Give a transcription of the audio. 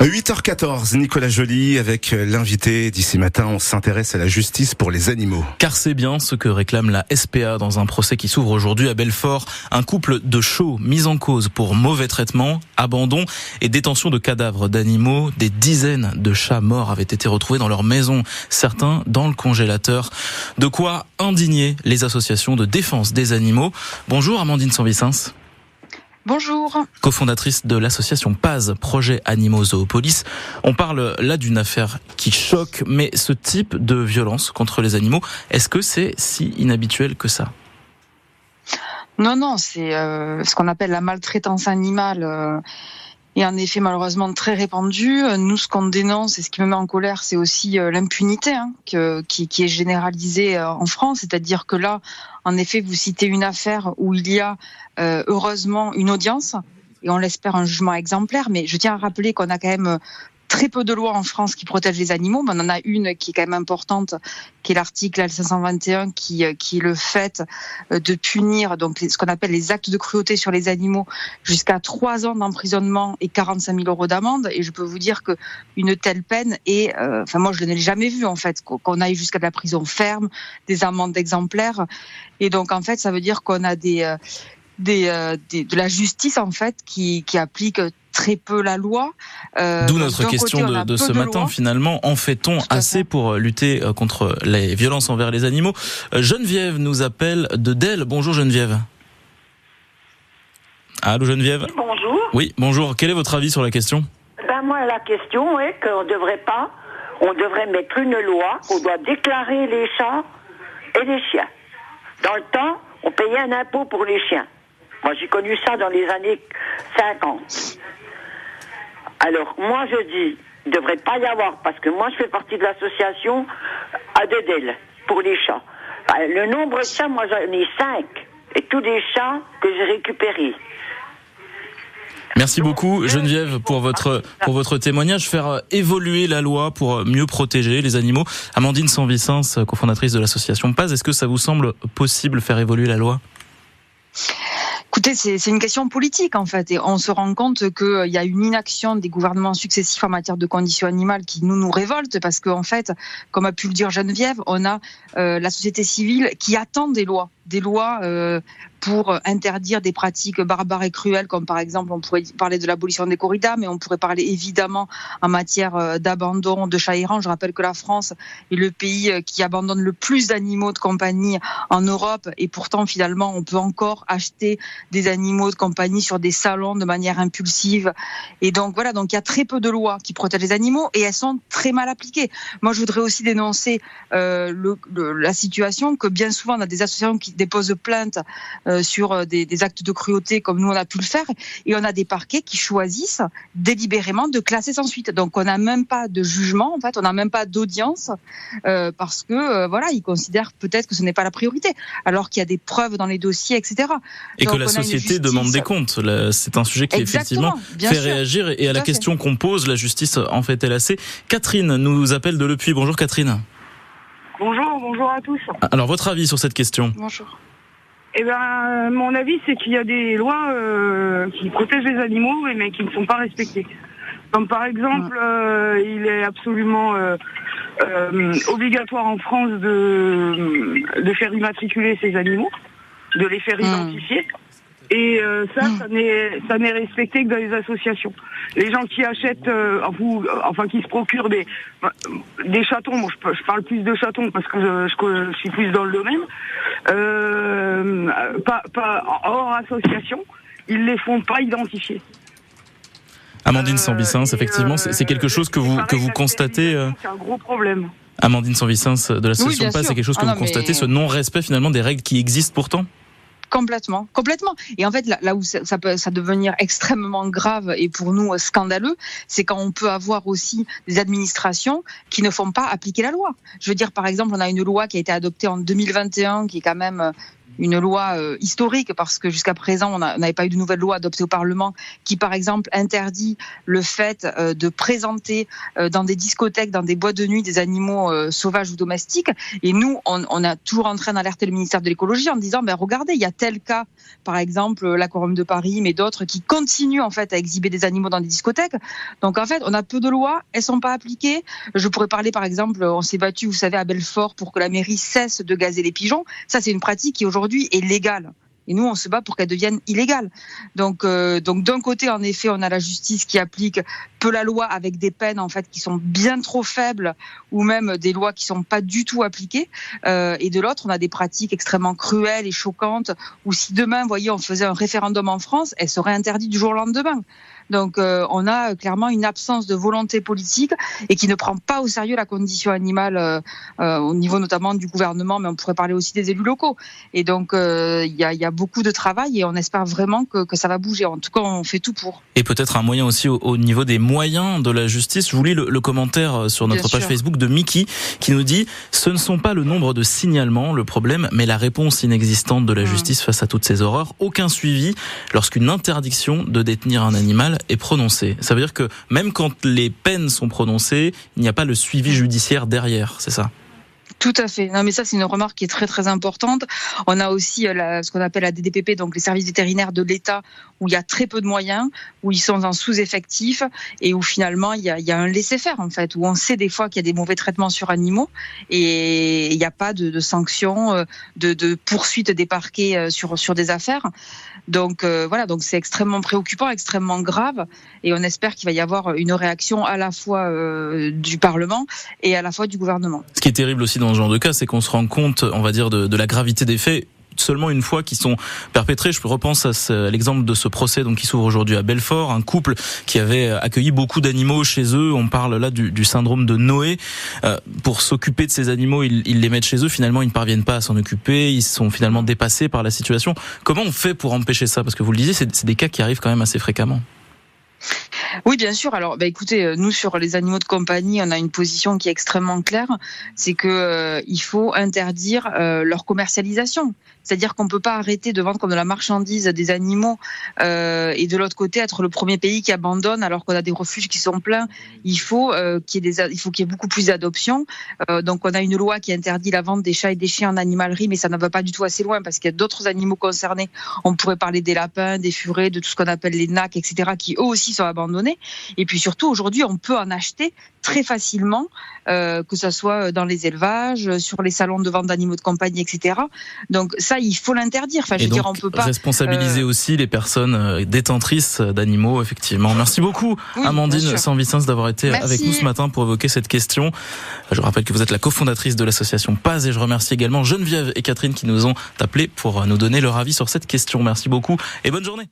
8h14, Nicolas Joly avec l'invité d'ici matin. On s'intéresse à la justice pour les animaux. Car c'est bien ce que réclame la SPA dans un procès qui s'ouvre aujourd'hui à Belfort. Un couple de chiots mis en cause pour mauvais traitement, abandon et détention de cadavres d'animaux. Des dizaines de chats morts avaient été retrouvés dans leur maison, certains dans le congélateur. De quoi indigner les associations de défense des animaux. Bonjour Amandine Sanvicens. Bonjour. Cofondatrice de l'association PAZ, Projet Animaux Zoopolis. On parle là d'une affaire qui choque, mais ce type de violence contre les animaux, est-ce que c'est si inhabituel que ça ? Non, c'est ce qu'on appelle la maltraitance animale est en effet malheureusement très répandue. Nous, ce qu'on dénonce et ce qui me met en colère, c'est aussi l'impunité qui est généralisée en France. C'est-à-dire que là, en effet, vous citez une affaire où il y a heureusement une audience et on l'espère un jugement exemplaire. Mais je tiens à rappeler qu'on a quand même très peu de lois en France qui protègent les animaux, mais on en a une qui est quand même importante, qui est l'article L521, qui est le fait de punir donc ce qu'on appelle les actes de cruauté sur les animaux jusqu'à 3 ans d'emprisonnement et 45 000 € d'amende. Et je peux vous dire que une telle peine est, moi je ne l'ai jamais vue en fait, qu'on aille jusqu'à de la prison ferme, des amendes exemplaires. Et donc en fait, ça veut dire qu'on a de la justice en fait qui applique très peu la loi. D'où notre question de ce matin, finalement. En fait-on assez pour lutter contre les violences envers les animaux ? Geneviève nous appelle de Delle. Bonjour Geneviève. Allô Geneviève ? Bonjour. Oui, bonjour. Quel est votre avis sur la question ? Moi, la question est on devrait mettre une loi, on doit déclarer les chats et les chiens. Dans le temps, on payait un impôt pour les chiens. Moi, j'ai connu ça dans les années 50. Alors, moi, je dis, il ne devrait pas y avoir, parce que moi, je fais partie de l'association à Dedel, pour les chats. Le nombre de chats, moi, j'en ai 5, et tous les chats que j'ai récupérés. Merci beaucoup Geneviève pour votre témoignage. Faire évoluer la loi pour mieux protéger les animaux. Amandine Sanvicens, cofondatrice de l'association PAZ, est-ce que ça vous semble possible faire évoluer la loi ? Écoutez, c'est une question politique en fait, et on se rend compte qu'il y a une inaction des gouvernements successifs en matière de conditions animales qui nous révolte, parce qu'en fait, comme a pu le dire Geneviève, on a la société civile qui attend des lois pour interdire des pratiques barbares et cruelles, comme par exemple, on pourrait parler de l'abolition des corridas, mais on pourrait parler évidemment en matière d'abandon de chats errants. Je rappelle que la France est le pays qui abandonne le plus d'animaux de compagnie en Europe, et pourtant finalement on peut encore acheter des animaux de compagnie sur des salons de manière impulsive. Et donc voilà, donc il y a très peu de lois qui protègent les animaux et elles sont très mal appliquées. Moi je voudrais aussi dénoncer la situation que bien souvent on a des associations qui déposent plainte sur des actes de cruauté comme nous on a pu le faire, et on a des parquets qui choisissent délibérément de classer sans suite. Donc on n'a même pas de jugement, en fait, on n'a même pas d'audience parce que ils considèrent peut-être que ce n'est pas la priorité, alors qu'il y a des preuves dans les dossiers, etc. Et donc, que la société demande des comptes. C'est un sujet qui effectivement fait réagir. Et à la question qu'on pose, la justice en fait-elle assez ? Catherine nous appelle de Le Puy. Bonjour Catherine. Bonjour à tous. Alors votre avis sur cette question ? Bonjour. Mon avis, c'est qu'il y a des lois qui protègent les animaux, mais qui ne sont pas respectées. Comme par exemple, il est absolument obligatoire en France de faire immatriculer ces animaux, de les faire identifier. Et ça n'est respecté que dans les associations. Les gens qui achètent, qui se procurent des chatons, bon, je parle plus de chatons parce que je suis plus dans le domaine, pas hors association, ils les font pas identifier. Amandine Sanvicens, effectivement, c'est quelque chose que vous constatez. C'est un gros problème. Amandine Sanvicens de l'association PAZ, c'est quelque chose que vous constatez, ce non-respect finalement des règles qui existent pourtant ? Complètement. Et en fait, là où ça peut devenir extrêmement grave et pour nous scandaleux, c'est quand on peut avoir aussi des administrations qui ne font pas appliquer la loi. Je veux dire, par exemple, on a une loi qui a été adoptée en 2021, qui est quand même une loi historique, parce que jusqu'à présent, on n'avait pas eu de nouvelle loi adoptée au Parlement qui, par exemple, interdit le fait de présenter dans des discothèques, dans des boîtes de nuit, des animaux sauvages ou domestiques. Et nous, on a toujours en train d'alerter le ministère de l'écologie en disant, regardez, il y a tel cas, par exemple, l'Aquarium de Paris, mais d'autres qui continuent en fait à exhiber des animaux dans des discothèques. Donc en fait, on a peu de lois, elles sont pas appliquées. Je pourrais parler, par exemple, on s'est battu, vous savez, à Belfort pour que la mairie cesse de gazer les pigeons. Ça, c'est une pratique qui aujourd'hui est légale. Et nous, on se bat pour qu'elle devienne illégale. Donc d'un côté, en effet, on a la justice qui applique peu la loi avec des peines en fait qui sont bien trop faibles, ou même des lois qui sont pas du tout appliquées. Et de l'autre, on a des pratiques extrêmement cruelles et choquantes. Où si demain, vous voyez, on faisait un référendum en France, elle serait interdite du jour au lendemain. Donc on a clairement une absence de volonté politique et qui ne prend pas au sérieux la condition animale au niveau notamment du gouvernement, mais on pourrait parler aussi des élus locaux. Et donc il y a beaucoup de travail et on espère vraiment que ça va bouger. En tout cas, on fait tout pour. Et peut-être un moyen aussi au niveau des moyens de la justice. Je vous lis le commentaire sur notre page Facebook de Mickey qui nous dit « Ce ne sont pas le nombre de signalements le problème, mais la réponse inexistante de la justice face à toutes ces horreurs. Aucun suivi lorsqu'une interdiction de détenir un animal est prononcée. » Ça veut dire que même quand les peines sont prononcées, il n'y a pas le suivi judiciaire derrière, c'est ça ? Tout à fait. Non, mais ça, c'est une remarque qui est très, très importante. On a aussi ce qu'on appelle la DDPP, donc les services vétérinaires de l'État, où il y a très peu de moyens, où ils sont en sous-effectif et où finalement, il y a un laisser-faire, en fait, où on sait des fois qu'il y a des mauvais traitements sur animaux et il n'y a pas de sanctions, de poursuite des parquets sur des affaires. Donc voilà, donc c'est extrêmement préoccupant, extrêmement grave, et on espère qu'il va y avoir une réaction à la fois du Parlement et à la fois du gouvernement. Ce qui est terrible aussi dans ce genre de cas, c'est qu'on se rend compte, on va dire, de la gravité des faits seulement une fois qu'ils sont perpétrés. Je repense à l'exemple de ce procès donc qui s'ouvre aujourd'hui à Belfort, un couple qui avait accueilli beaucoup d'animaux chez eux. On parle là du syndrome de Noé. Pour s'occuper de ces animaux, ils les mettent chez eux. Finalement, ils ne parviennent pas à s'en occuper. Ils sont finalement dépassés par la situation. Comment on fait pour empêcher ça ? Parce que vous le disiez, c'est des cas qui arrivent quand même assez fréquemment. Oui, bien sûr. Alors, écoutez, nous sur les animaux de compagnie, on a une position qui est extrêmement claire, c'est que il faut interdire leur commercialisation. C'est-à-dire qu'on peut pas arrêter de vendre comme de la marchandise des animaux et de l'autre côté être le premier pays qui abandonne alors qu'on a des refuges qui sont pleins. Il faut qu'il y ait beaucoup plus d'adoptions. Donc, on a une loi qui interdit la vente des chats et des chiens en animalerie, mais ça ne va pas du tout assez loin parce qu'il y a d'autres animaux concernés. On pourrait parler des lapins, des furets, de tout ce qu'on appelle les nacs, etc., qui eux aussi sont abandonnés. Et puis surtout, aujourd'hui, on peut en acheter très facilement, que ce soit dans les élevages, sur les salons de vente d'animaux de compagnie, etc. Donc ça, il faut l'interdire. Enfin, je veux dire, on peut pas responsabiliser aussi les personnes détentrices d'animaux, effectivement. Merci beaucoup, oui, Amandine Sanvicens, d'avoir été avec nous ce matin pour évoquer cette question. Je rappelle que vous êtes la cofondatrice de l'association Paz et je remercie également Geneviève et Catherine qui nous ont appelés pour nous donner leur avis sur cette question. Merci beaucoup et bonne journée.